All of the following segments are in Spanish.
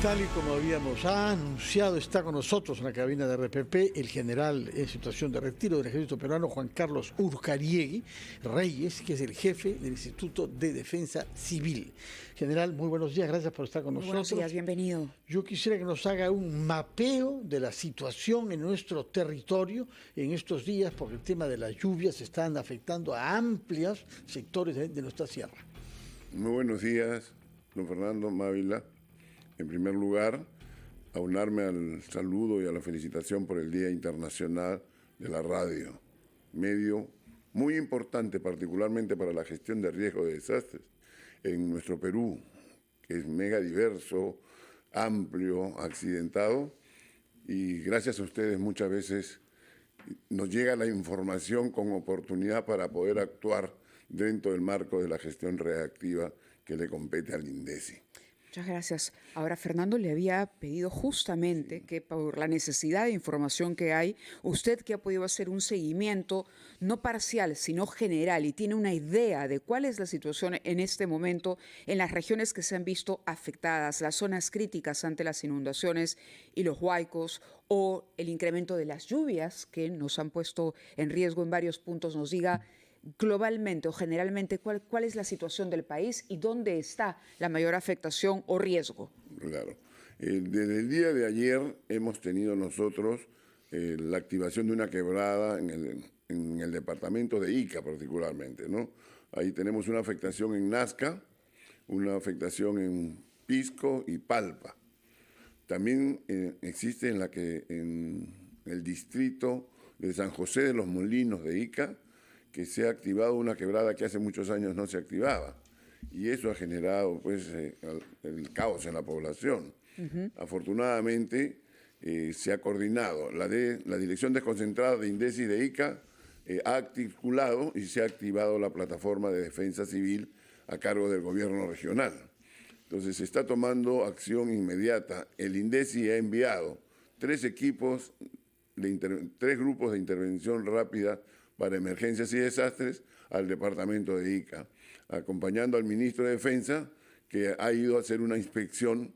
Tal y como habíamos anunciado, está con nosotros en la cabina de RPP el general en situación de retiro del ejército peruano, Juan Carlos Urcariegui Reyes, que es el jefe del Instituto de Defensa Civil. General, muy buenos días, gracias por estar con nosotros. Buenos días, bienvenido. Yo quisiera que nos haga un mapeo de la situación en nuestro territorio en estos días, porque el tema de las lluvias están afectando a amplios sectores de nuestra sierra. Muy buenos días, don Fernando Mávila. En primer lugar, aunarme al saludo y a la felicitación por el Día Internacional de la Radio, medio muy importante particularmente para la gestión de riesgo de desastres en nuestro Perú, que es mega diverso, amplio, accidentado, y gracias a ustedes muchas veces nos llega la información con oportunidad para poder actuar dentro del marco de la gestión reactiva que le compete al INDECI. Muchas gracias. Ahora, Fernando le había pedido justamente que por la necesidad de información que hay, usted que ha podido hacer un seguimiento no parcial, sino general, y tiene una idea de cuál es la situación en este momento en las regiones que se han visto afectadas, las zonas críticas ante las inundaciones y los huaicos, o el incremento de las lluvias que nos han puesto en riesgo en varios puntos, nos diga globalmente o generalmente cuál es la situación del país y dónde está la mayor afectación o riesgo. Claro. Desde el día de ayer hemos tenido nosotros la activación de una quebrada en el departamento de Ica particularmente, ¿no? Ahí tenemos una afectación en Nazca, una afectación en Pisco y Palpa. También existe en el distrito de San José de los Molinos de Ica, que se ha activado una quebrada que hace muchos años no se activaba. Y eso ha generado pues, el caos en la población. Afortunadamente se ha coordinado. La Dirección Desconcentrada de INDECI de Ica ha articulado y se ha activado la plataforma de defensa civil a cargo del gobierno regional. Entonces se está tomando acción inmediata. El INDECI ha enviado 3 grupos de intervención rápida para emergencias y desastres al departamento de Ica, acompañando al ministro de Defensa, que ha ido a hacer una inspección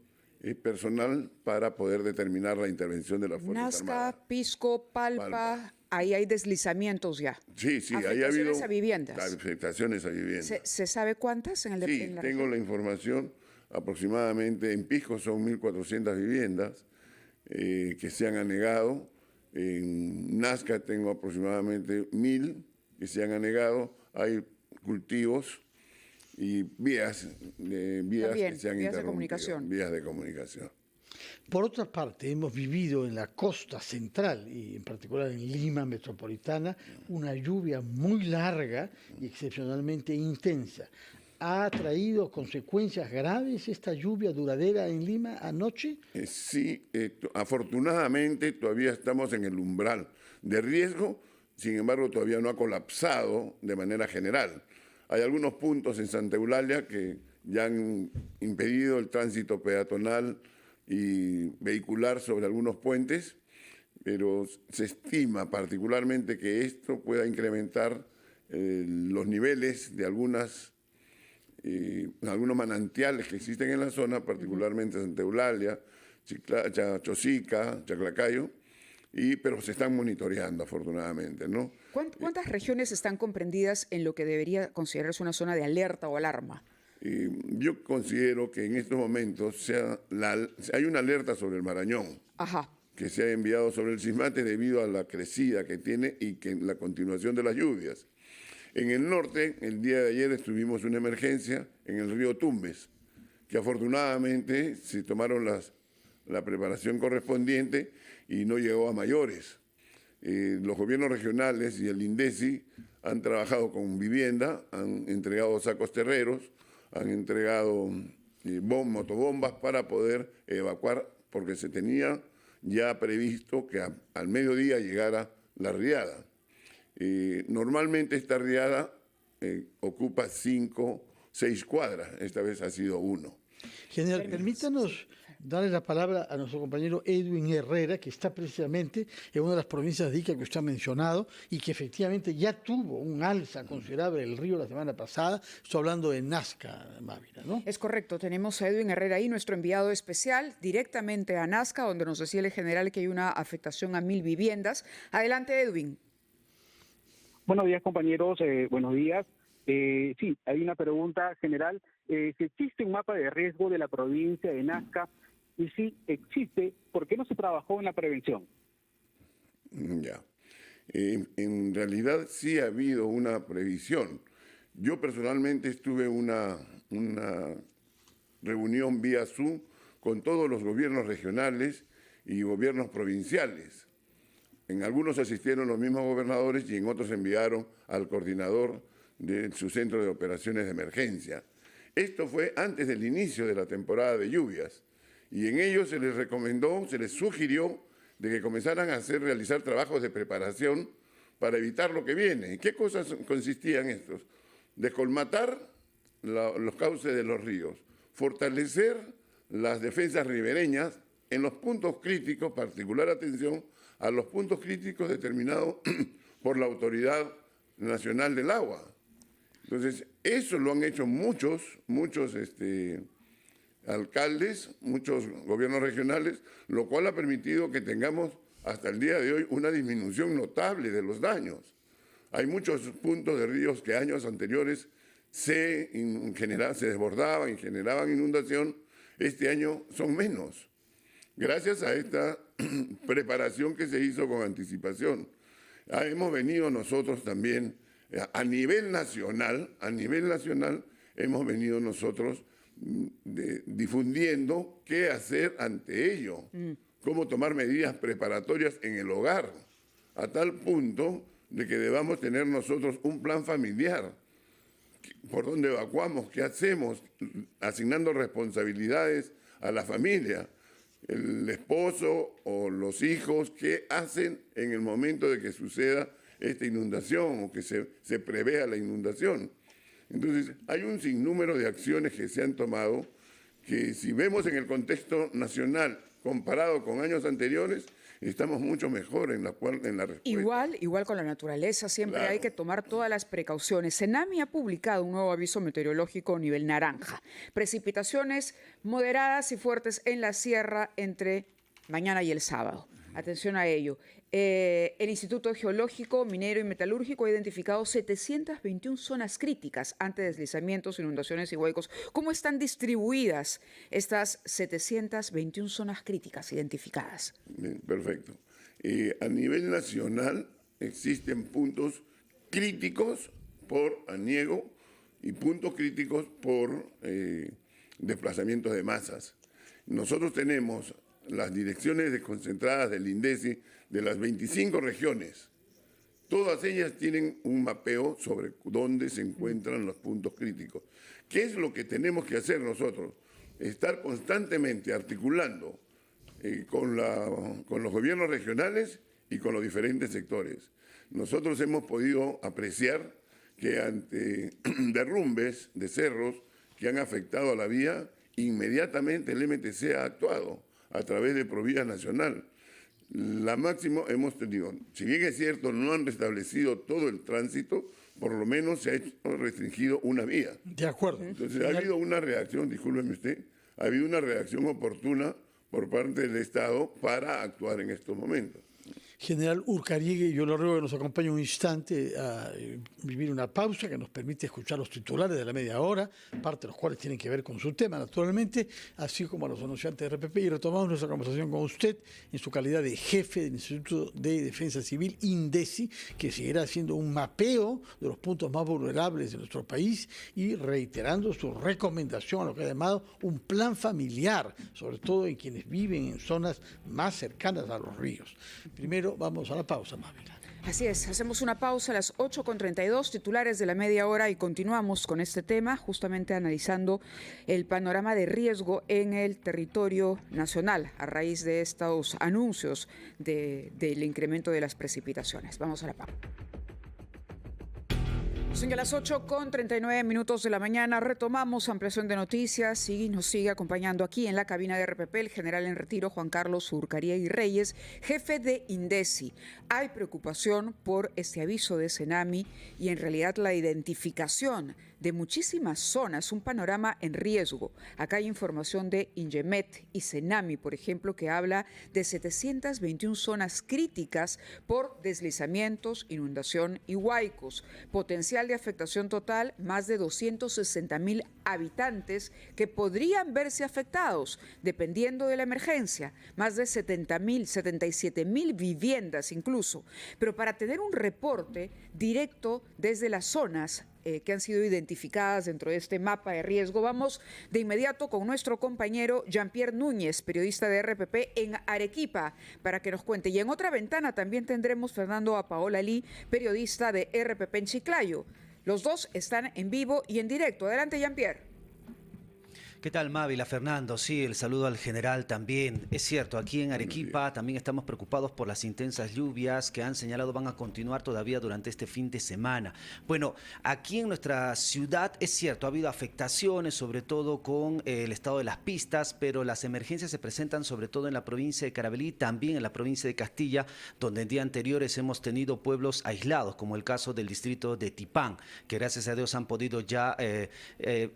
personal para poder determinar la intervención de las Fuerzas Armadas. Nazca, Pisco, Palpa, ahí hay deslizamientos ya. Sí, ahí ha habido a viviendas. Afectaciones a viviendas. ¿Se sabe cuántas en el Sí, en la tengo región? la información, aproximadamente en Pisco son 1.400 viviendas que se han anegado. En Nazca tengo aproximadamente 1.000 que se han anegado. Hay cultivos y vías que se han interrumpido. Vías de comunicación. Por otra parte, hemos vivido en la costa central y en particular en Lima metropolitana una lluvia muy larga y excepcionalmente intensa. ¿Ha traído consecuencias graves esta lluvia duradera en Lima anoche? Sí, afortunadamente todavía estamos en el umbral de riesgo, sin embargo todavía no ha colapsado de manera general. Hay algunos puntos en Santa Eulalia que ya han impedido el tránsito peatonal y vehicular sobre algunos puentes, pero se estima particularmente que esto pueda incrementar los niveles de algunos manantiales que existen en la zona, particularmente Santa Eulalia, Chosica, Chaclacayo, pero se están monitoreando afortunadamente, ¿no? ¿Cuántas regiones están comprendidas en lo que debería considerarse una zona de alerta o alarma? Yo considero que en estos momentos hay una alerta sobre el Marañón. Ajá. Que se ha enviado sobre el Cismate debido a la crecida que tiene y que la continuación de las lluvias. En el norte, el día de ayer tuvimos una emergencia en el río Tumbes, que afortunadamente se tomaron la preparación correspondiente y no llegó a mayores. Los gobiernos regionales y el INDECI han trabajado con vivienda, han entregado sacos terreros, han entregado motobombas para poder evacuar, porque se tenía ya previsto que al mediodía llegara la riada. Normalmente esta riada ocupa 5, 6 cuadras, esta vez ha sido 1. General, permítanos darle la palabra a nuestro compañero Edwin Herrera, que está precisamente en una de las provincias de Ica que usted ha mencionado y que efectivamente ya tuvo un alza considerable del río la semana pasada. Estoy hablando de Nazca, Mávila, ¿no? Es correcto, tenemos a Edwin Herrera ahí, nuestro enviado especial, directamente a Nazca, donde nos decía el general que hay una afectación a 1.000 viviendas. Adelante, Edwin. Buenos días, compañeros. Buenos días. Sí, hay una pregunta general. Si existe un mapa de riesgo de la provincia de Nazca, y si existe, ¿por qué no se trabajó en la prevención? Ya. En realidad sí ha habido una previsión. Yo personalmente estuve en una reunión vía Zoom con todos los gobiernos regionales y gobiernos provinciales. En algunos asistieron los mismos gobernadores y en otros enviaron al coordinador de su centro de operaciones de emergencia. Esto fue antes del inicio de la temporada de lluvias y en ello se les recomendó, se les sugirió de que comenzaran a realizar trabajos de preparación para evitar lo que viene. ¿En qué cosas consistían estos? Descolmatar los cauces de los ríos, fortalecer las defensas ribereñas en los puntos críticos, particular atención a los puntos críticos determinados por la Autoridad Nacional del Agua. Entonces, eso lo han hecho muchos alcaldes, muchos gobiernos regionales, lo cual ha permitido que tengamos hasta el día de hoy una disminución notable de los daños. Hay muchos puntos de ríos que años anteriores se desbordaban y generaban inundación, este año son menos, gracias a esta preparación que se hizo con anticipación. Hemos venido nosotros también, a nivel nacional, hemos venido nosotros difundiendo qué hacer ante ello, cómo tomar medidas preparatorias en el hogar, a tal punto de que debamos tener nosotros un plan familiar, por dónde evacuamos, qué hacemos, asignando responsabilidades a la familia, el esposo o los hijos, qué hacen en el momento de que suceda esta inundación o que se prevea la inundación. Entonces, hay un sinnúmero de acciones que se han tomado que si vemos en el contexto nacional comparado con años anteriores, estamos mucho mejor en la respuesta. Igual con la naturaleza, siempre Claro. hay que tomar todas las precauciones. Senami ha publicado un nuevo aviso meteorológico nivel naranja. Precipitaciones moderadas y fuertes en la sierra entre mañana y el sábado. Atención a ello. El Instituto Geológico, Minero y Metalúrgico ha identificado 721 zonas críticas ante deslizamientos, inundaciones y huecos. ¿Cómo están distribuidas estas 721 zonas críticas identificadas? Bien, perfecto. A nivel nacional existen puntos críticos por aniego y puntos críticos por desplazamientos de masas. Nosotros tenemos las direcciones desconcentradas del INDECI de las 25 regiones. Todas ellas tienen un mapeo sobre dónde se encuentran los puntos críticos. ¿Qué es lo que tenemos que hacer nosotros? Estar constantemente articulando con los gobiernos regionales y con los diferentes sectores. Nosotros hemos podido apreciar que ante derrumbes de cerros que han afectado a la vía, inmediatamente el MTC ha actuado a través de Provía Nacional. La máxima hemos tenido, si bien es cierto, no han restablecido todo el tránsito, por lo menos se ha restringido una vía. De acuerdo. Entonces ha habido una reacción, discúlpeme usted, ha habido una reacción oportuna por parte del Estado para actuar en estos momentos. General Urcariege, yo le ruego que nos acompañe un instante a vivir una pausa que nos permite escuchar los titulares de la media hora, parte de los cuales tienen que ver con su tema, naturalmente, así como a los anunciantes de RPP, y retomamos nuestra conversación con usted en su calidad de jefe del Instituto de Defensa Civil, INDECI, que seguirá haciendo un mapeo de los puntos más vulnerables de nuestro país y reiterando su recomendación a lo que ha llamado un plan familiar, sobre todo en quienes viven en zonas más cercanas a los ríos. Primero, vamos a la pausa, Mávila. Así es, hacemos una pausa a las 8:32, titulares de la media hora, y continuamos con este tema, justamente analizando el panorama de riesgo en el territorio nacional a raíz de estos anuncios del incremento de las precipitaciones. Vamos a la pausa. Son ya las 8:39 de la mañana. Retomamos ampliación de noticias y nos sigue acompañando aquí en la cabina de RPP el general en retiro Juan Carlos Urcariegui Reyes, jefe de INDECI. Hay preocupación por este aviso de tsunami y en realidad la identificación de muchísimas zonas, un panorama en riesgo. Acá hay información de Ingemet y Cenami, por ejemplo, que habla de 721 zonas críticas por deslizamientos, inundación y huaicos. Potencial de afectación total, más de 260.000 habitantes que podrían verse afectados, dependiendo de la emergencia. Más de 77.000 viviendas incluso. Pero para tener un reporte directo desde las zonas que han sido identificadas dentro de este mapa de riesgo, vamos de inmediato con nuestro compañero Jean-Pierre Núñez, periodista de RPP en Arequipa, para que nos cuente. Y en otra ventana también tendremos Fernando a Paola Lee, periodista de RPP en Chiclayo. Los dos están en vivo y en directo. Adelante, Jean-Pierre. ¿Qué tal, Mávila, Fernando? Sí, el saludo al general también. Es cierto, aquí en Arequipa también estamos preocupados por las intensas lluvias que han señalado van a continuar todavía durante este fin de semana. Bueno, aquí en nuestra ciudad es cierto, ha habido afectaciones, sobre todo con el estado de las pistas, pero las emergencias se presentan sobre todo en la provincia de Carabalí, también en la provincia de Castilla, donde en días anteriores hemos tenido pueblos aislados, como el caso del distrito de Tipán, que gracias a Dios han podido ya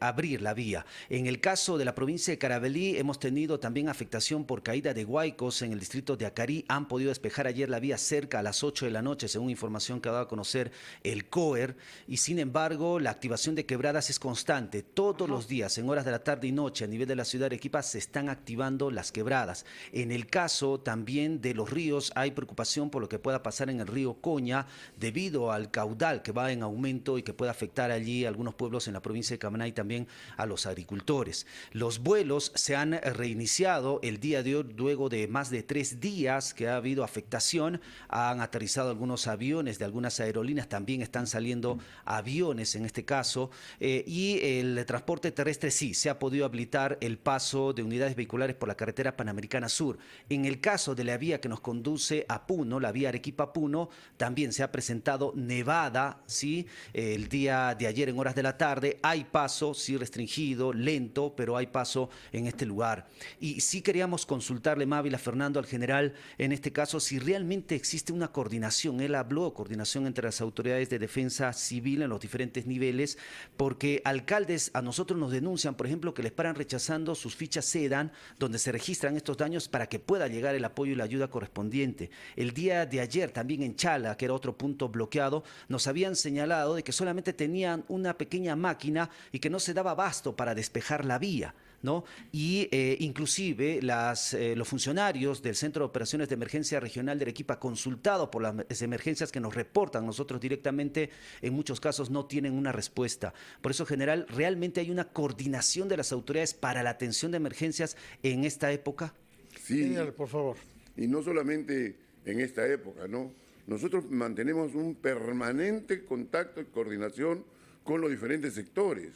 abrir la vía. En el caso de la provincia de Carabalí hemos tenido también afectación por caída de huaicos en el distrito de Acarí. Han podido despejar ayer la vía cerca a las 8 de la noche, según información que ha dado a conocer el COER. Y sin embargo, la activación de quebradas es constante. Todos los días, en horas de la tarde y noche, a nivel de la ciudad de Arequipa, se están activando las quebradas. En el caso también de los ríos, hay preocupación por lo que pueda pasar en el río Coña, debido al caudal que va en aumento y que puede afectar allí a algunos pueblos en la provincia de Camaná y también a los agricultores. Los vuelos se han reiniciado el día de hoy luego de más de 3 días que ha habido afectación. Han aterrizado algunos aviones de algunas aerolíneas, también están saliendo aviones en este caso. Y el transporte terrestre sí, se ha podido habilitar el paso de unidades vehiculares por la carretera Panamericana Sur. En el caso de la vía que nos conduce a Puno, la vía Arequipa-Puno, también se ha presentado nevada, ¿sí? El día de ayer en horas de la tarde hay paso, sí restringido, lento, pero hay paso en este lugar. Y sí queríamos consultarle, Mávila, Fernando, al general, en este caso, si realmente existe una coordinación. Él habló de coordinación entre las autoridades de defensa civil en los diferentes niveles, porque alcaldes a nosotros nos denuncian, por ejemplo, que les paran rechazando sus fichas SEDAN, donde se registran estos daños para que pueda llegar el apoyo y la ayuda correspondiente. El día de ayer, también en Chala, que era otro punto bloqueado, nos habían señalado de que solamente tenían una pequeña máquina y que no se daba abasto para despejar la vía, ¿no? Y inclusive los funcionarios del Centro de Operaciones de Emergencia Regional de Arequipa, consultados por las emergencias que nos reportan nosotros directamente, en muchos casos no tienen una respuesta. Por eso, general, ¿realmente hay una coordinación de las autoridades para la atención de emergencias en esta época? Sí, Señor, por favor. y no solamente en esta época, ¿no? Nosotros mantenemos un permanente contacto y coordinación con los diferentes sectores.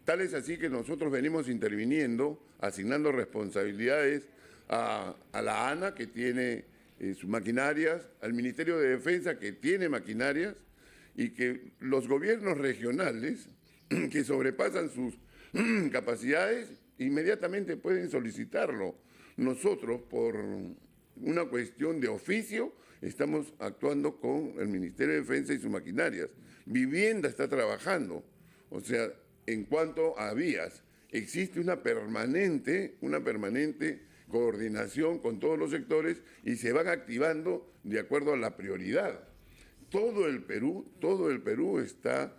Tal es así que nosotros venimos interviniendo, asignando responsabilidades a la ANA, que tiene sus maquinarias, al Ministerio de Defensa, que tiene maquinarias, y que los gobiernos regionales, que sobrepasan sus capacidades, inmediatamente pueden solicitarlo. Nosotros, por una cuestión de oficio, estamos actuando con el Ministerio de Defensa y sus maquinarias. Vivienda está trabajando, o sea, en cuanto a vías, existe una permanente coordinación con todos los sectores y se van activando de acuerdo a la prioridad. Todo el Perú está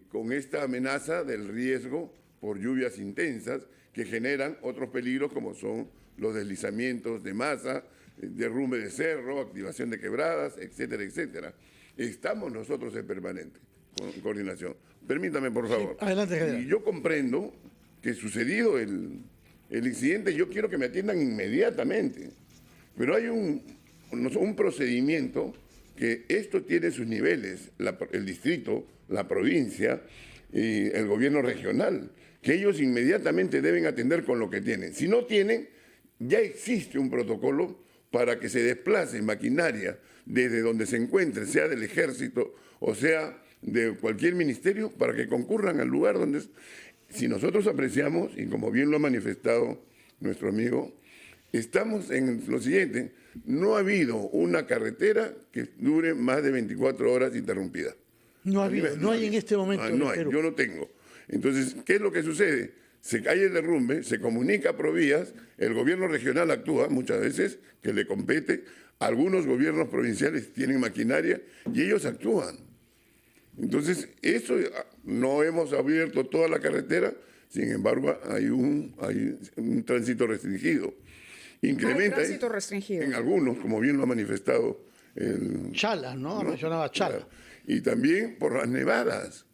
con esta amenaza del riesgo por lluvias intensas que generan otros peligros como son los deslizamientos de masa, derrumbe de cerro, activación de quebradas, etcétera, etcétera. Estamos nosotros en permanente coordinación. Permítame, por favor. Sí, adelante, general. Y yo comprendo que sucedido el incidente, yo quiero que me atiendan inmediatamente. Pero hay un procedimiento que esto tiene sus niveles, el distrito, la provincia y el gobierno regional, que ellos inmediatamente deben atender con lo que tienen. Si no tienen, ya existe un protocolo para que se desplace maquinaria desde donde se encuentre, sea del ejército o sea de cualquier ministerio para que concurran al lugar donde... Si nosotros apreciamos, y como bien lo ha manifestado nuestro amigo, estamos en lo siguiente: no ha habido una carretera que dure más de 24 horas interrumpida. No hay en este momento. No hay, yo no tengo. Entonces, ¿qué es lo que sucede? Se cae el derrumbe, se comunica a Provías, el gobierno regional actúa muchas veces, que le compete, algunos gobiernos provinciales tienen maquinaria y ellos actúan. Entonces, eso no hemos abierto toda la carretera, sin embargo, hay un tránsito restringido. Incrementa tránsito restringido en algunos, como bien lo ha manifestado el... Chala, ¿no? Mencionaba Chala. Claro. Y también por las nevadas.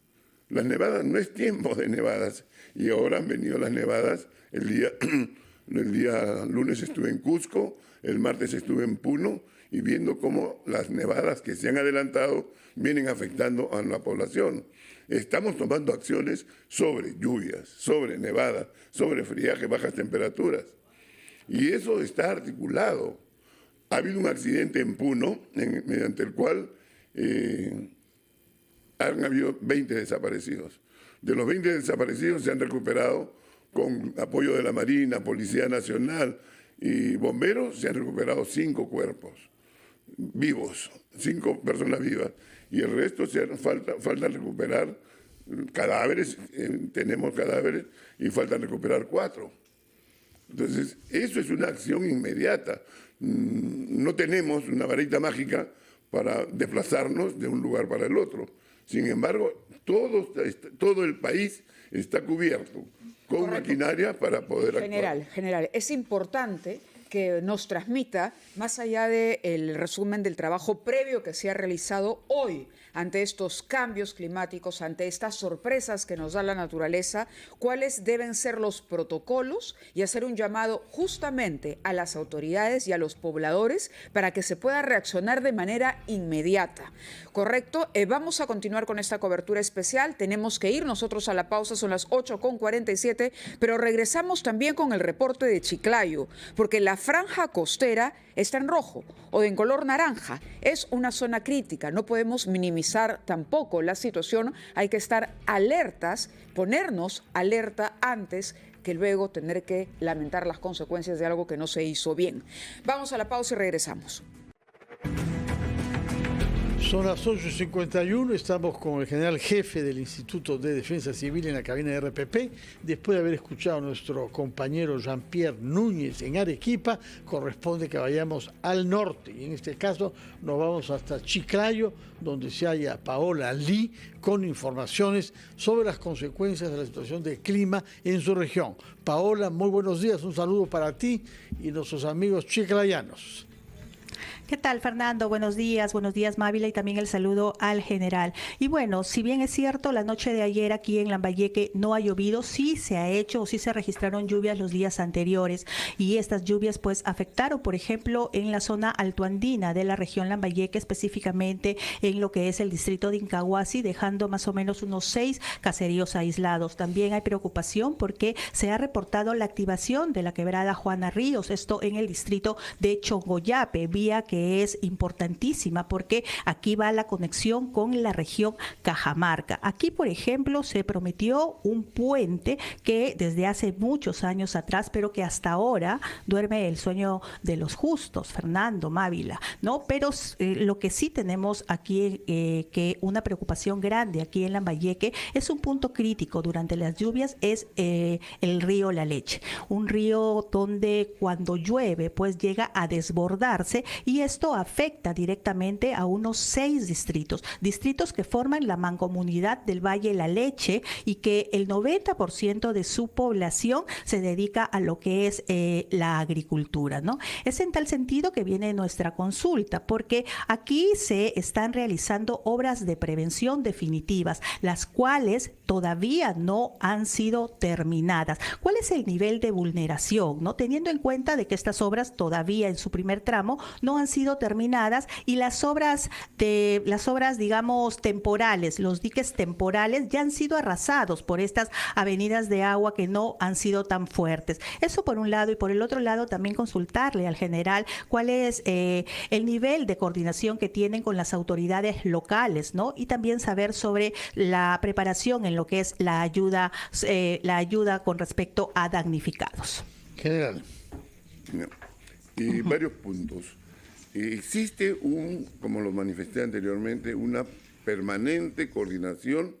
Las nevadas, no es tiempo de nevadas. Y ahora han venido las nevadas. El día lunes estuve en Cusco, el martes estuve en Puno, y viendo cómo las nevadas que se han adelantado vienen afectando a la población. Estamos tomando acciones sobre lluvias, sobre nevadas, sobre friaje, bajas temperaturas. Y eso está articulado. Ha habido un accidente en Puno, mediante el cual han habido 20 desaparecidos. De los 20 desaparecidos se han recuperado, con apoyo de la Marina, Policía Nacional y bomberos, se han recuperado 5 cuerpos vivos, 5 personas vivas. Y el resto falta recuperar cadáveres, tenemos cadáveres y falta recuperar 4. Entonces, eso es una acción inmediata. No tenemos una varita mágica para desplazarnos de un lugar para el otro. Sin embargo, todo el país está cubierto con maquinaria para poder actuar. General, es importante que nos transmita, más allá del resumen del trabajo previo que se ha realizado hoy, ante estos cambios climáticos, ante estas sorpresas que nos da la naturaleza, cuáles deben ser los protocolos y hacer un llamado justamente a las autoridades y a los pobladores para que se pueda reaccionar de manera inmediata. ¿Correcto? Vamos a continuar con esta cobertura especial. Tenemos que ir nosotros a la pausa, son las 8:47, pero regresamos también con el reporte de Chiclayo, porque la franja costera está en rojo o en color naranja. Es una zona crítica, no podemos minimizar tampoco la situación, hay que estar alertas, ponernos alerta antes que luego tener que lamentar las consecuencias de algo que no se hizo bien. Vamos a la pausa y regresamos. Son las 8:51, estamos con el general jefe del Instituto de Defensa Civil en la cabina de RPP. Después de haber escuchado a nuestro compañero Jean-Pierre Núñez en Arequipa, corresponde que vayamos al norte. Y en este caso nos vamos hasta Chiclayo, donde se halla Paola Lee con informaciones sobre las consecuencias de la situación del clima en su región. Paola, muy buenos días, un saludo para ti y nuestros amigos chiclayanos. ¿Qué tal, Fernando? Buenos días, Mávila, y también el saludo al general. Y bueno, si bien es cierto, la noche de ayer aquí en Lambayeque no ha llovido, sí se ha hecho o sí se registraron lluvias los días anteriores, y estas lluvias pues afectaron, por ejemplo, en la zona altoandina de la región Lambayeque, específicamente en lo que es el distrito de Incahuasi, dejando más o menos unos 6 caseríos aislados. También hay preocupación porque se ha reportado la activación de la quebrada Juana Ríos, esto en el distrito de Chongoyape, vía que es importantísima porque aquí va la conexión con la región Cajamarca. Aquí, por ejemplo, se prometió un puente que desde hace muchos años atrás, pero que hasta ahora duerme el sueño de los justos, Fernando, Mávila, ¿no? Pero lo que sí tenemos aquí, que una preocupación grande aquí en Lambayeque, es un punto crítico durante las lluvias, es el río La Leche. Un río donde cuando llueve, pues llega a desbordarse, y esto afecta directamente a unos 6 distritos que forman la mancomunidad del Valle La Leche, y que el 90% de su población se dedica a lo que es la agricultura, ¿no? Es en tal sentido que viene nuestra consulta, porque aquí se están realizando obras de prevención definitivas, las cuales todavía no han sido terminadas. ¿Cuál es el nivel de vulneración, no? Teniendo en cuenta de que estas obras todavía en su primer tramo no han sido terminadas y las obras, digamos, temporales, los diques temporales ya han sido arrasados por estas avenidas de agua que no han sido tan fuertes. Eso por un lado, y por el otro lado también consultarle al general cuál es el nivel de coordinación que tienen con las autoridades locales, ¿no? Y también saber sobre la preparación en lo que es la ayuda con respecto a damnificados. General. No. Y varios puntos. Existe como lo manifesté anteriormente, una permanente coordinación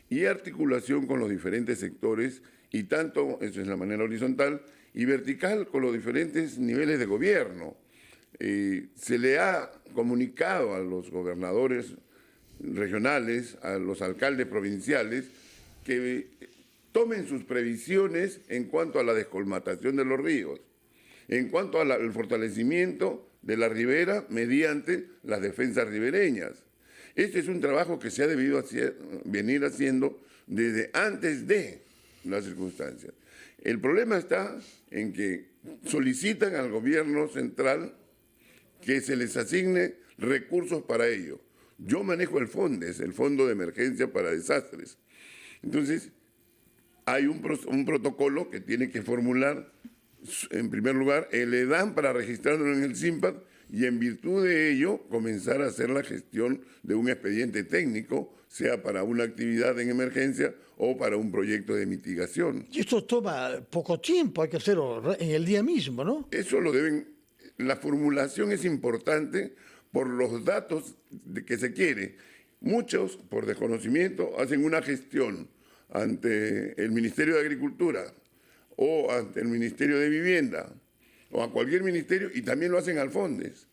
y articulación con los diferentes sectores, y tanto, eso es la manera horizontal, y vertical con los diferentes niveles de gobierno. Se le ha comunicado a los gobernadores regionales, a los alcaldes provinciales, que tomen sus previsiones en cuanto a la descolmatación de los ríos, en cuanto al fortalecimiento de la ribera mediante las defensas ribereñas. Este es un trabajo que se ha debido venir haciendo desde antes de las circunstancias. El problema está en que solicitan al gobierno central que se les asigne recursos para ello. Yo manejo el FONDES, el Fondo de Emergencia para Desastres. Entonces, hay un protocolo que tiene que formular, en primer lugar, el EDAM para registrarlo en el SIMPAD y en virtud de ello comenzar a hacer la gestión de un expediente técnico, sea para una actividad en emergencia o para un proyecto de mitigación. Y esto toma poco tiempo, hay que hacerlo en el día mismo, ¿no? Eso lo deben, la formulación es importante por los datos que se quiere. Muchos, por desconocimiento, hacen una gestión ante el Ministerio de Agricultura o ante el Ministerio de Vivienda o a cualquier ministerio, y también lo hacen al FONDES.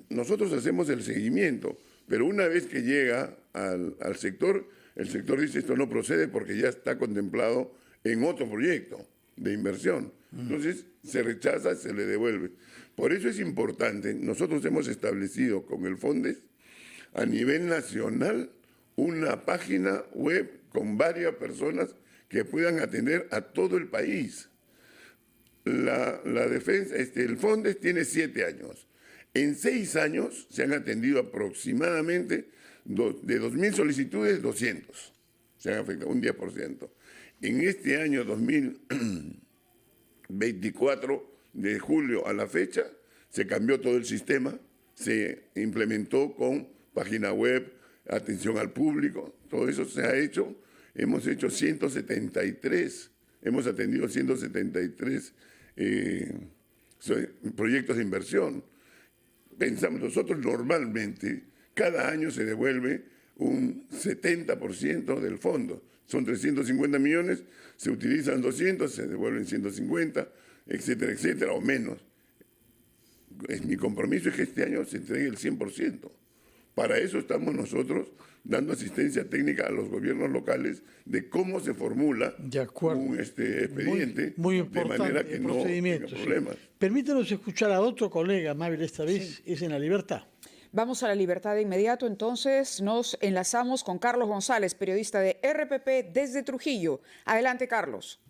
Nosotros hacemos el seguimiento, pero una vez que llega al sector, el sector dice esto no procede porque ya está contemplado en otro proyecto de inversión. Entonces se rechaza, se le devuelve. Por eso es importante, nosotros hemos establecido con el FONDES a nivel nacional una página web con varias personas que puedan atender a todo el país. La defensa, el FONDES tiene 7 años. En 6 años se han atendido aproximadamente de 2.000 solicitudes, 200. Se han afectado un 10%. En este año 2024, de julio a la fecha, se cambió todo el sistema, se implementó con página web, atención al público, todo eso se ha hecho. Hemos hecho 173, hemos atendido 173 proyectos de inversión. Pensamos, nosotros normalmente, cada año se devuelve un 70% del fondo. Son 350 millones, se utilizan 200, se devuelven 150, etcétera, etcétera, o menos. Mi compromiso es que este año se entregue el 100%. Para eso estamos nosotros dando asistencia técnica a los gobiernos locales de cómo se formula un expediente muy de manera que no tenga problemas. Sí. Permítanos escuchar a otro colega, Mabel, esta vez es en La Libertad. Vamos a La Libertad de inmediato, entonces nos enlazamos con Carlos González, periodista de RPP desde Trujillo. Adelante, Carlos.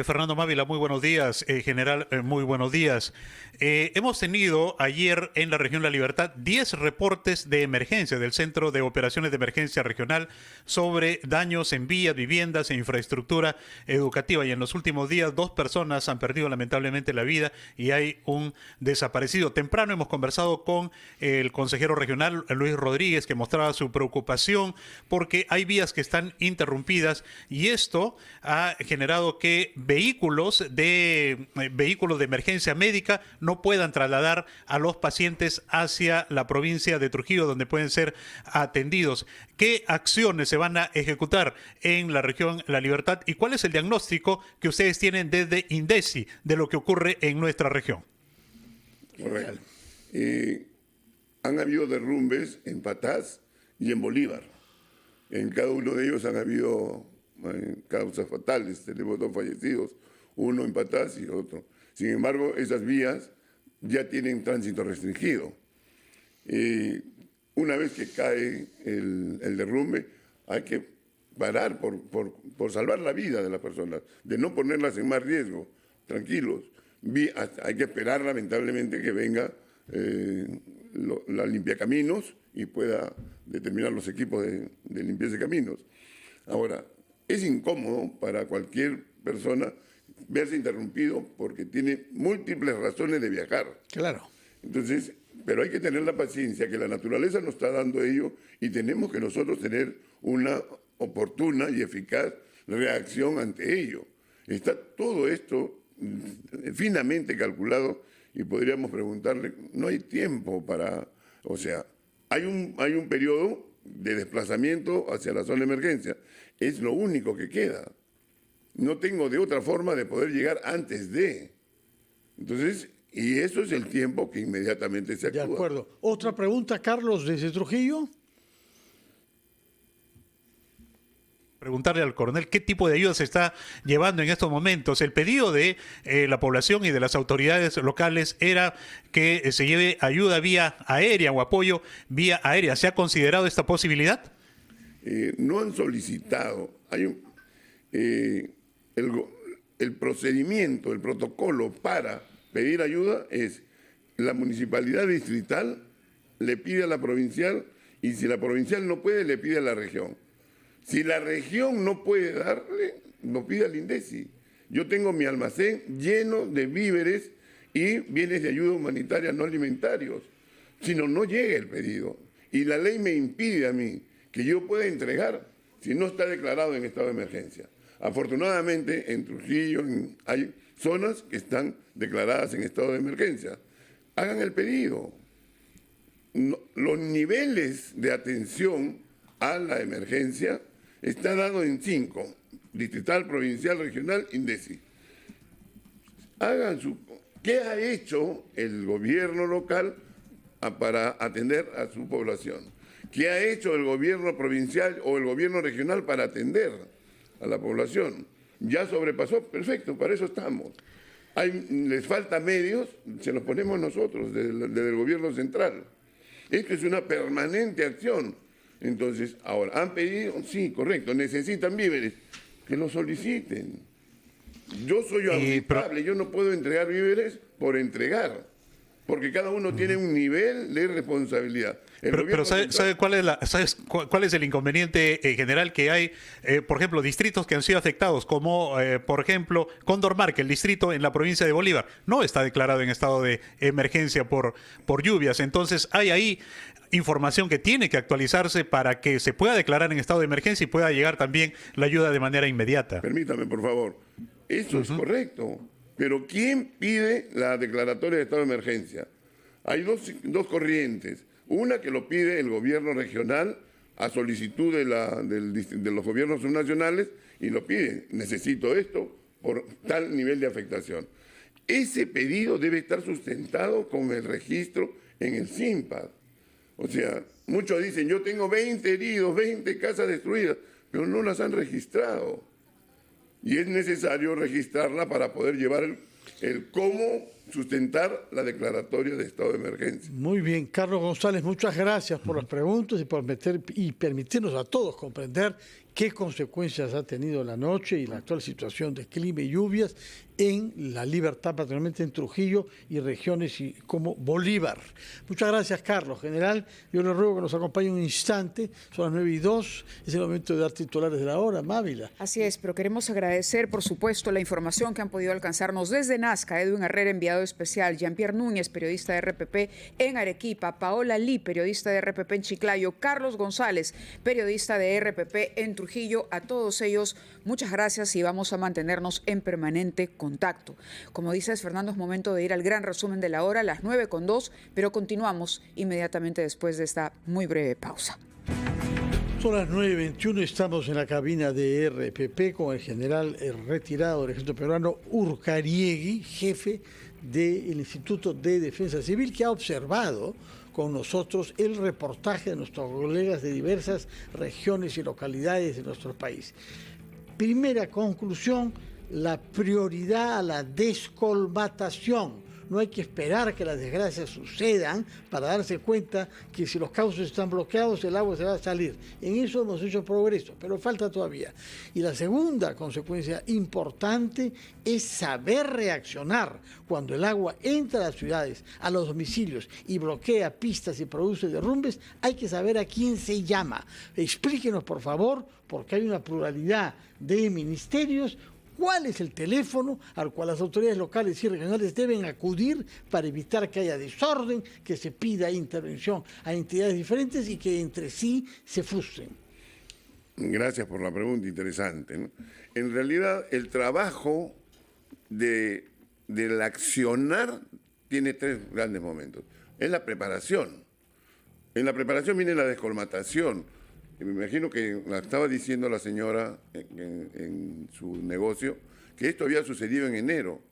Fernando Mávila, muy buenos días. General, muy buenos días. Hemos tenido ayer en la región La Libertad 10 reportes de emergencia del Centro de Operaciones de Emergencia Regional sobre daños en vías, viviendas e infraestructura educativa. Y en los últimos días 2 personas han perdido lamentablemente la vida y hay un desaparecido. Temprano hemos conversado con el consejero regional Luis Rodríguez, que mostraba su preocupación porque hay vías que están interrumpidas y esto ha generado que vehículos de emergencia médica no puedan trasladar a los pacientes hacia la provincia de Trujillo, donde pueden ser atendidos. ¿Qué acciones se van a ejecutar en la región La Libertad y cuál es el diagnóstico que ustedes tienen desde INDECI de lo que ocurre en nuestra región? Correcto. Han habido derrumbes en Patás y en Bolívar. En cada uno de ellos han habido causas fatales. Tenemos 2 fallecidos, uno en Patás y otro. Sin embargo, esas vías ya tienen tránsito restringido. Una vez que cae el derrumbe, hay que parar por salvar la vida de las personas, de no ponerlas en más riesgo. Tranquilos. Hay que esperar, lamentablemente, que venga la limpiacaminos y pueda determinar los equipos de limpieza de caminos. Ahora, es incómodo para cualquier persona verse interrumpido porque tiene múltiples razones de viajar. Claro. Entonces, pero hay que tener la paciencia que la naturaleza nos está dando ello y tenemos que nosotros tener una oportuna y eficaz reacción ante ello. Está todo esto finamente calculado y podríamos preguntarle, no hay tiempo para, o sea, hay un periodo de desplazamiento hacia la zona de emergencia, es lo único que queda. No tengo de otra forma de poder llegar antes de. Entonces, y eso es el tiempo que inmediatamente se actúa. De acuerdo. Otra pregunta, Carlos, desde Trujillo. Preguntarle al coronel qué tipo de ayuda se está llevando en estos momentos. El pedido de la población y de las autoridades locales era que se lleve ayuda vía aérea o apoyo vía aérea. ¿Se ha considerado esta posibilidad? No han solicitado. Hay el procedimiento, el protocolo para pedir ayuda es la municipalidad distrital le pide a la provincial y si la provincial no puede, le pide a la región. Si la región no puede darle, lo pide al INDECI. Yo tengo mi almacén lleno de víveres y bienes de ayuda humanitaria no alimentarios. Si no llega el pedido. Y la ley me impide a mí que yo pueda entregar si no está declarado en estado de emergencia. Afortunadamente, en Trujillo hay zonas que están declaradas en estado de emergencia. Hagan el pedido. Los niveles de atención a la emergencia está dado en 5, distrital, provincial, regional, INDECI. ¿Qué ha hecho el gobierno local para atender a su población? ¿Qué ha hecho el gobierno provincial o el gobierno regional para atender a la población? Ya sobrepasó, perfecto, para eso estamos. Les falta medios, se los ponemos nosotros desde el gobierno central. Esto es una permanente acción. Entonces, ahora, ¿han pedido? Sí, correcto, necesitan víveres, que lo soliciten. Yo soy auditable, yo no puedo entregar víveres por entregar, porque cada uno tiene un nivel de responsabilidad. Pero ¿sabe cuál es el inconveniente general que hay? Por ejemplo, distritos que han sido afectados, como por ejemplo Condormarca, el distrito en la provincia de Bolívar, no está declarado en estado de emergencia por lluvias. Entonces hay ahí información que tiene que actualizarse para que se pueda declarar en estado de emergencia y pueda llegar también la ayuda de manera inmediata. Permítame, por favor. Eso es correcto. Pero ¿quién pide la declaratoria de estado de emergencia? Hay dos corrientes. Una que lo pide el gobierno regional a solicitud de los gobiernos subnacionales y lo pide. Necesito esto por tal nivel de afectación. Ese pedido debe estar sustentado con el registro en el SINPAD. O sea, muchos dicen, yo tengo 20 heridos, 20 casas destruidas, pero no las han registrado. Y es necesario registrarla para poder llevar el cómo sustentar la declaratoria de estado de emergencia. Muy bien, Carlos González, muchas gracias por las preguntas y por permitirnos a todos comprender qué consecuencias ha tenido la noche y la actual situación de clima y lluvias en La Libertad, particularmente en Trujillo y regiones como Bolívar. Muchas gracias, Carlos. General, yo le ruego que nos acompañe un instante, son las 9:02, es el momento de dar titulares de la hora, Mávila. Así es, pero queremos agradecer, por supuesto, la información que han podido alcanzarnos desde Nazca, Edwin Herrera, enviado especial, Jean-Pierre Núñez, periodista de RPP en Arequipa, Paola Lee, periodista de RPP en Chiclayo, Carlos González, periodista de RPP en Trujillo. A todos ellos, muchas gracias y vamos a mantenernos en permanente contacto. Como dices, Fernando, es momento de ir al gran resumen de la hora, las 9:02, pero continuamos inmediatamente después de esta muy breve pausa. Son las 9:21, estamos en la cabina de RPP con el general retirado del ejército peruano, Urcariegui, jefe del Instituto de Defensa Civil, que ha observado con nosotros el reportaje de nuestros colegas de diversas regiones y localidades de nuestro país. Primera conclusión, la prioridad a la descolmatación, No hay que esperar que las desgracias sucedan para darse cuenta que si los cauces están bloqueados el agua se va a salir. En eso hemos hecho progreso, pero falta todavía. Y la segunda consecuencia importante es saber reaccionar cuando el agua entra a las ciudades, a los domicilios y bloquea pistas y produce derrumbes. Hay que saber a quién se llama. Explíquenos, por favor, porque hay una pluralidad de ministerios. ¿Cuál es el teléfono al cual las autoridades locales y regionales deben acudir para evitar que haya desorden, que se pida intervención a entidades diferentes y que entre sí se frustren? Gracias por la pregunta, interesante, ¿no? En realidad, el trabajo del accionar tiene tres grandes momentos. Es la preparación. En la preparación viene la descolmatación. Me imagino que la estaba diciendo la señora en su negocio, que esto había sucedido en enero.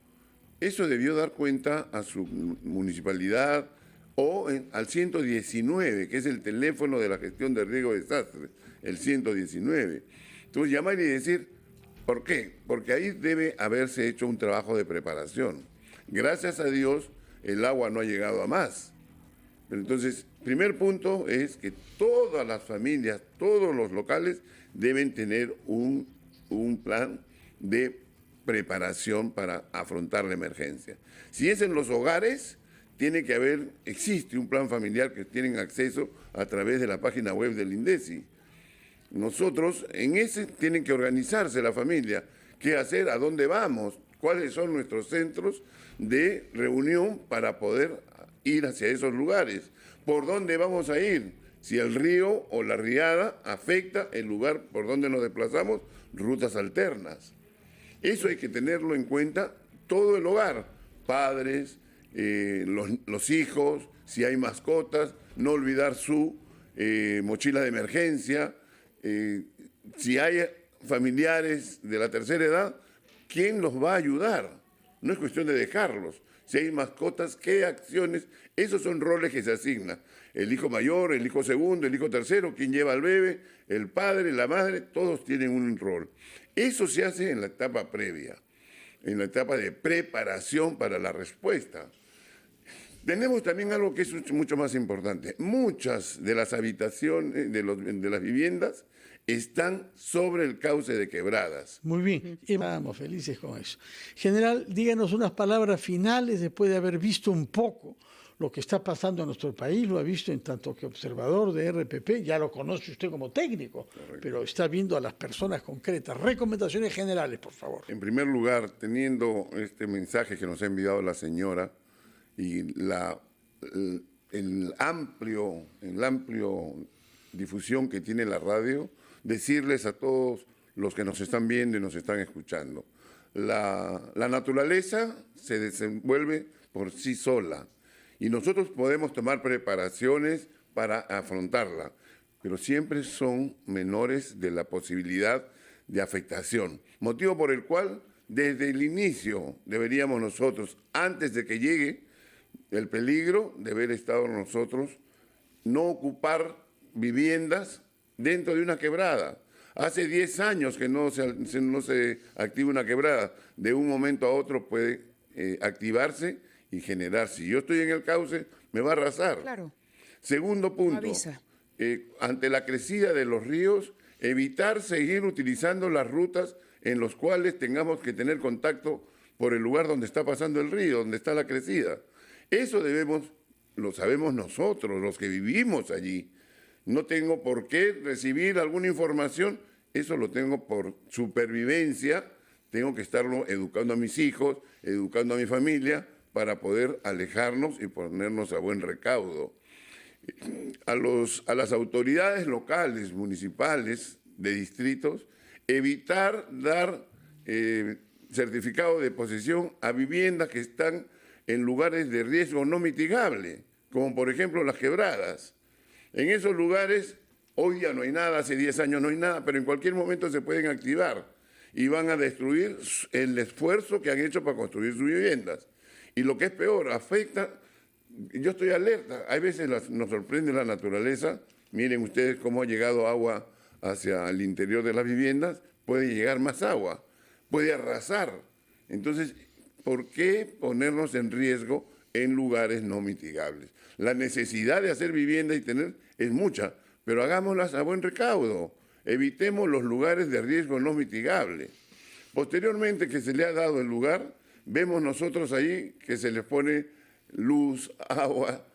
Eso debió dar cuenta a su municipalidad o al 119, que es el teléfono de la gestión de riesgo de desastres, el 119. Entonces llamar y decir, ¿por qué? Porque ahí debe haberse hecho un trabajo de preparación. Gracias a Dios, el agua no ha llegado a más. Pero entonces, primer punto es que todas las familias, todos los locales deben tener un plan de preparación para afrontar la emergencia. Si es en los hogares, existe un plan familiar que tienen acceso a través de la página web del INDECI. Nosotros, en ese tienen que organizarse la familia, qué hacer, a dónde vamos, cuáles son nuestros centros de reunión para poder ir hacia esos lugares. ¿Por dónde vamos a ir? Si el río o la riada afecta el lugar por donde nos desplazamos, rutas alternas. Eso hay que tenerlo en cuenta todo el hogar, padres, los hijos, si hay mascotas, no olvidar su mochila de emergencia, si hay familiares de la tercera edad, ¿quién los va a ayudar? No es cuestión de dejarlos. Si hay mascotas, ¿qué acciones? Esos son roles que se asignan. El hijo mayor, el hijo segundo, el hijo tercero, quien lleva al bebé, el padre, la madre, todos tienen un rol. Eso se hace en la etapa previa, en la etapa de preparación para la respuesta. Tenemos también algo que es mucho más importante. Muchas de las habitaciones, de las viviendas, están sobre el cauce de quebradas. Muy bien, y vamos felices con eso. General, díganos unas palabras finales después de haber visto un poco lo que está pasando en nuestro país, lo ha visto en tanto que observador de RPP, ya lo conoce usted como técnico, correcto, pero está viendo a las personas concretas. Recomendaciones generales, por favor. En primer lugar, teniendo este mensaje que nos ha enviado la señora y el amplio difusión que tiene la radio, decirles a todos los que nos están viendo y nos están escuchando, la naturaleza se desenvuelve por sí sola y nosotros podemos tomar preparaciones para afrontarla, pero siempre son menores de la posibilidad de afectación, motivo por el cual desde el inicio deberíamos nosotros, antes de que llegue el peligro, de haber estado nosotros, no ocupar viviendas dentro de una quebrada. Hace 10 años que no se activa una quebrada. De un momento a otro puede activarse y generar. Si yo estoy en el cauce, me va a arrasar. Claro. Segundo punto, ante la crecida de los ríos, evitar seguir utilizando las rutas en las cuales tengamos que tener contacto por el lugar donde está pasando el río, donde está la crecida. Eso lo sabemos nosotros, los que vivimos allí. No tengo por qué recibir alguna información, eso lo tengo por supervivencia, tengo que estarlo educando a mis hijos, educando a mi familia, para poder alejarnos y ponernos a buen recaudo. A las autoridades locales, municipales, de distritos, evitar dar certificado de posesión a viviendas que están en lugares de riesgo no mitigable, como por ejemplo las quebradas. En esos lugares, hoy ya no hay nada, hace 10 años no hay nada, pero en cualquier momento se pueden activar y van a destruir el esfuerzo que han hecho para construir sus viviendas. Y lo que es peor, afecta, yo estoy alerta, hay veces nos sorprende la naturaleza, miren ustedes cómo ha llegado agua hacia el interior de las viviendas, puede llegar más agua, puede arrasar. Entonces, ¿por qué ponernos en riesgo en lugares no mitigables? La necesidad de hacer vivienda y tener es mucha, pero hagámoslas a buen recaudo. Evitemos los lugares de riesgo no mitigable. Posteriormente que se le ha dado el lugar, vemos nosotros ahí que se les pone luz, agua,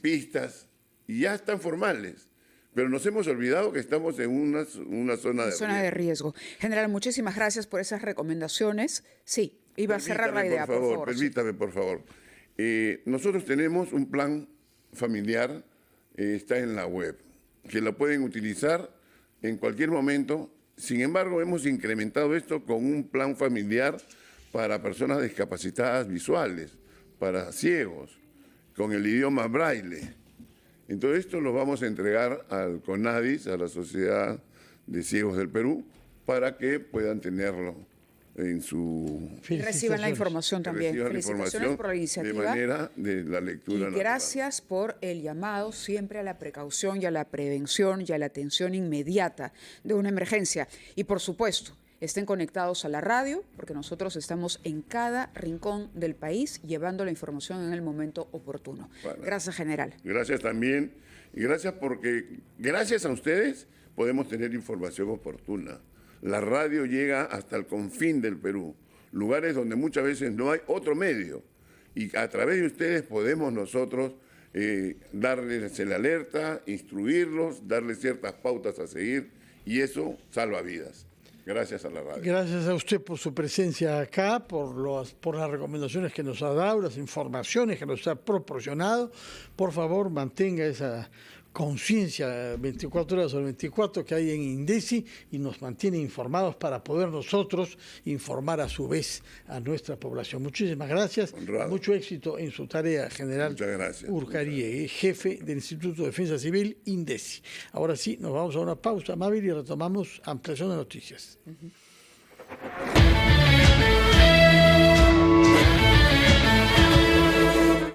pistas, y ya están formales. Pero nos hemos olvidado que estamos en una zona de riesgo. De riesgo. General, muchísimas gracias por esas recomendaciones. Sí, iba a cerrar la idea, por favor. Permítame, por favor. Nosotros tenemos un plan familiar, está en la web, que lo pueden utilizar en cualquier momento. Sin embargo, hemos incrementado esto con un plan familiar para personas discapacitadas visuales, para ciegos, con el idioma braille. Entonces, esto lo vamos a entregar al CONADIS, a la Sociedad de Ciegos del Perú, para que puedan tenerlo en su... Reciban la información también. Felicitaciones por la iniciativa. De manera de la lectura. Y gracias por el llamado siempre a la precaución y a la prevención y a la atención inmediata de una emergencia. Y por supuesto, estén conectados a la radio, porque nosotros estamos en cada rincón del país llevando la información en el momento oportuno. Bueno, gracias, general. Gracias también. Y gracias porque, gracias a ustedes, podemos tener información oportuna. La radio llega hasta el confín del Perú, lugares donde muchas veces no hay otro medio. Y a través de ustedes podemos nosotros darles el alerta, instruirlos, darles ciertas pautas a seguir, y eso salva vidas. Gracias a la radio. Gracias a usted por su presencia acá, por las recomendaciones que nos ha dado, las informaciones que nos ha proporcionado. Por favor, mantenga esa conciencia 24 horas sobre 24 que hay en INDECI y nos mantiene informados para poder nosotros informar a su vez a nuestra población. Muchísimas gracias. Honrado. Mucho éxito en su tarea, general Urcarie, jefe del Instituto de Defensa Civil, INDECI. Ahora sí, nos vamos a una pausa, Mávil, y retomamos ampliación de noticias.